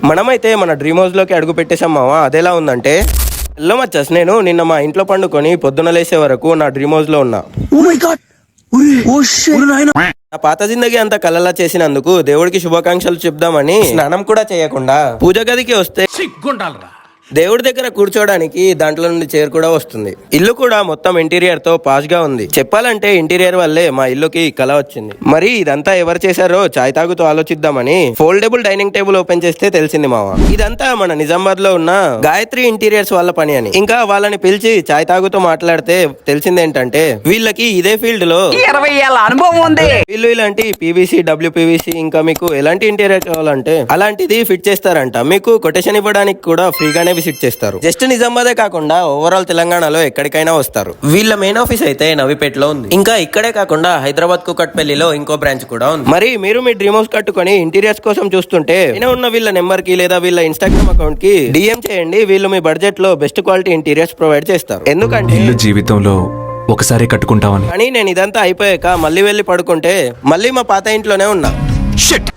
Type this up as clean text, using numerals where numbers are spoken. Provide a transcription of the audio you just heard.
మనమైతే మన dream house లోకి అడుగు పెట్టేసాం మావా. అదెలా ఉందంటే మచ్చస్ నేను నిన్న మా ఇంట్లో పండుకొని పొద్దున లేసే వరకు నా డ్రీమ్ హౌస్ లో ఉన్నా. నా పాత జిందగీ అంతా కలలా చేసినందుకు దేవుడికి శుభాకాంక్షలు చెప్దామని స్నానం కూడా చేయకుండా పూజ గదికి వస్తే దేవుడి దగ్గర కూర్చోడానికి దాంట్లో నుండి చైర్ కూడా వస్తుంది. ఇల్లు కూడా మొత్తం ఇంటీరియర్ తో పాష్ గా ఉంది. చెప్పాలంటే ఇంటీరియర్ వల్లే మా ఇల్లుకి కళ వచ్చింది. మరి ఇదంతా ఎవరు చేశారో చాయ్ తాగుతూ ఆలోచిద్దామని ఫోల్డబుల్ డైనింగ్ టేబుల్ ఓపెన్ చేస్తే తెలిసింది మావా, ఇదంతా మన నిజామాబాద్ లో ఉన్న గాయత్రి ఇంటీరియర్స్ వాళ్ళ పని అని. ఇంకా వాళ్ళని పిలిచి చాయ్ తాగుతూ మాట్లాడితే తెలిసింది ఏంటంటే వీళ్ళకి ఇదే ఫీల్డ్ లో 20 ఏళ్ల అనుభవం ఉంది. వీళ్ళు ఇలాంటి పీవీసీ, డబ్ల్యూపీవీసీ ఇంకా మీకు ఎలాంటి ఇంటీరియర్ కావాలంటే అలాంటిది ఫిట్ చేస్తారంట. మీకు కొటేషన్ ఇవ్వడానికి కూడా ఫ్రీగానే విజిట్ చేస్తారు. జస్ట్ నిజామాబాదే కాకుండా ఓవరాల్ తెలంగాణలో ఎక్కడికైనా వస్తారు. వీళ్ళ మెయిన్ ఆఫీస్ అయితే నవిపేటలో ఉంది. ఇంకా ఇక్కడే కాకుండా హైదరాబాద్ కుకట్పల్లిలో ఇంకో బ్రాంచ్ కూడా ఉంది. మరి మీరు మీ డ్రీమ్ హౌస్ కట్టుకొని ఇంటీరియర్స్ కోసం చూస్తుంటే ఉన్న వీళ్ళ నెంబర్ కి లేదా వీళ్ళ ఇన్స్టాగ్రామ్ అకౌంట్ కి డిఎం చేయండి. వీళ్ళు మీ బడ్జెట్ లో బెస్ట్ క్వాలిటీ ఇంటీరియర్స్ ప్రొవైడ్ చేస్తారు. ఎందుకంటే ఇల్లు జీవితంలో ఒకసారి కట్టుకుంటామని. కానీ నేను ఇదంతా అయిపోయాక మళ్ళీ వెళ్ళి పడుకుంటే మళ్ళీ మా పాత ఇంట్లోనే ఉన్నా. షిట్.